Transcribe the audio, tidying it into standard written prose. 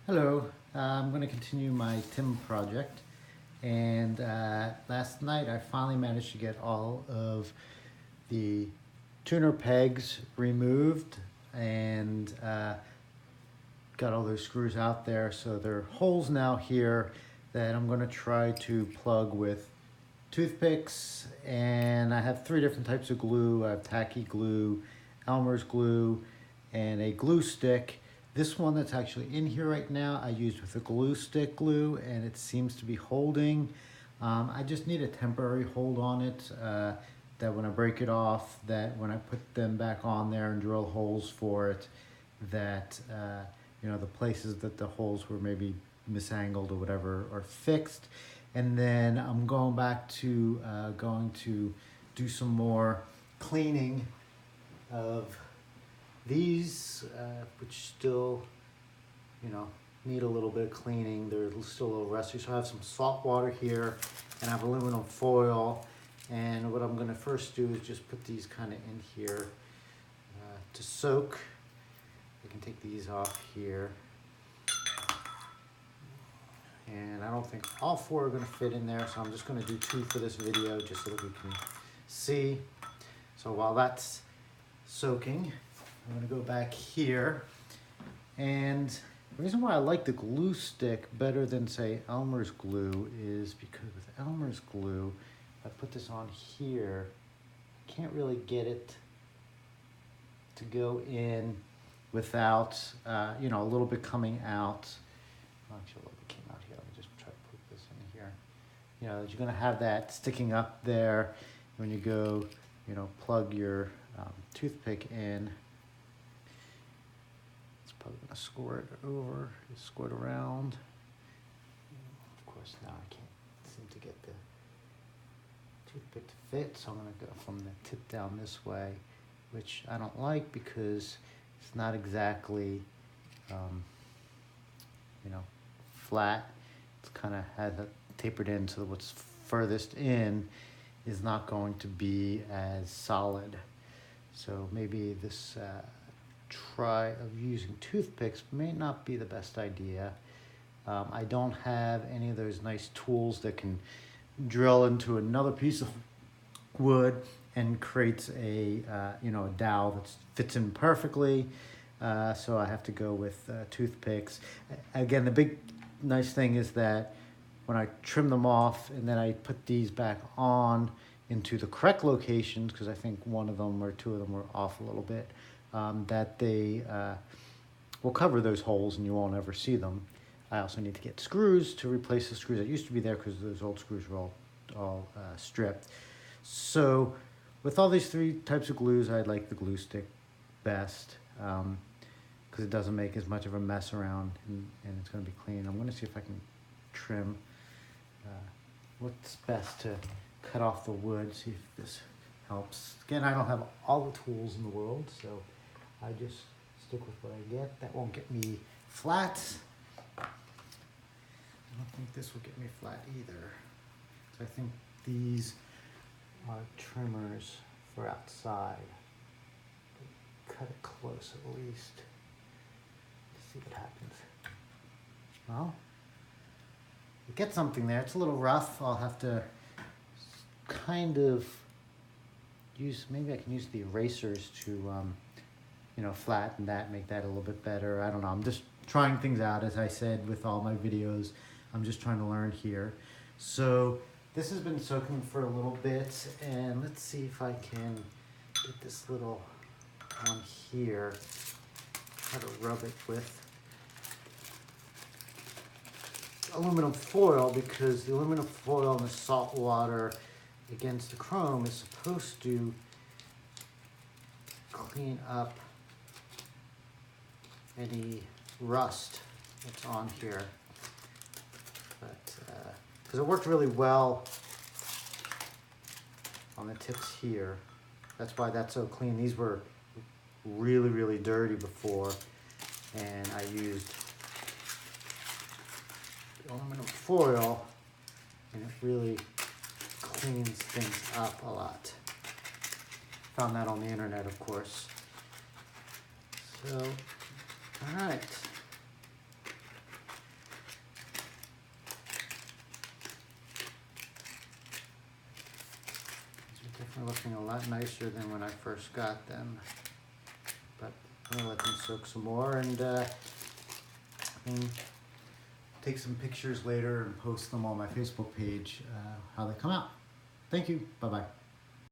Hello, I'm going to continue my T.I.M project, and last night I finally managed to get all of the tuner pegs removed and got all those screws out there. So there are holes now here that I'm going to try to plug with toothpicks, and I have three different types of glue. I have tacky glue, Elmer's glue, and a glue stick. This one that's actually in here right now, I used with a glue stick glue, and it seems to be holding. I just need a temporary hold on it, that when I break it off, that when I put them back on there and drill holes for it, that the places that the holes were maybe misangled or whatever are fixed. And then I'm going back to going to do some more cleaning of these, which still, need a little bit of cleaning. They're still a little rusty. So I have some salt water here, and I have aluminum foil. And what I'm going to first do is just put these kind of in here to soak. I can take these off here. And I don't think all four are going to fit in there, so I'm just going to do two for this video just so that we can see. So while that's soaking, I'm going to go back here. And the reason why I like the glue stick better than, say, Elmer's glue is because with Elmer's glue, if I put this on here, I can't really get it to go in without, a little bit coming out. Actually, a little bit came out here. Let me just try to put this in here. You're going to have that sticking up there when you go, plug your toothpick in. It's probably going to score it over, score it around. Of course, now I can't seem to get the toothpick to fit, so I'm going to go from the tip down this way, which I don't like because it's not exactly, flat. It's kind of has it tapered in, so what's furthest in is not going to be as solid. So maybe this try of using toothpicks may not be the best idea. I don't have any of those nice tools that can drill into another piece of wood and creates a a dowel that fits in perfectly. So I have to go with toothpicks. Again, the big nice thing is that when I trim them off and then I put these back on into the correct locations, because I think one of them or two of them were off a little bit, that they will cover those holes and you won't ever see them. I also need to get screws to replace the screws that used to be there because those old screws were all stripped. So with all these three types of glues, I like the glue stick best, because it doesn't make as much of a mess around, and it's going to be clean. I'm going to see if I can trim what's best to cut off the wood, see if this helps. Again, I don't have all the tools in the world, so I just stick with what I get. That won't get me flat. I don't think this will get me flat either. So I think these are trimmers for outside. Cut it close at least. Let's see what happens. Well, you get something there. It's a little rough. I'll have to kind of use, maybe I can use the erasers to, flatten that, make that a little bit better. I don't know. I'm just trying things out, as I said, with all my videos. I'm just trying to learn here. So this has been soaking for a little bit, and let's see if I can get this little one here, try to rub it with aluminum foil, because the aluminum foil and the salt water against the chrome is supposed to clean up any rust that's on here. But because it worked really well on the tips here, that's why that's so clean. These were really, really dirty before, and I used aluminum foil, and it really cleans things up a lot. Found that on the internet, of course. So, all right. They're looking a lot nicer than when I first got them. But I'm gonna let them soak some more and take some pictures later and post them on my Facebook page, how they come out. Thank you. Bye-bye.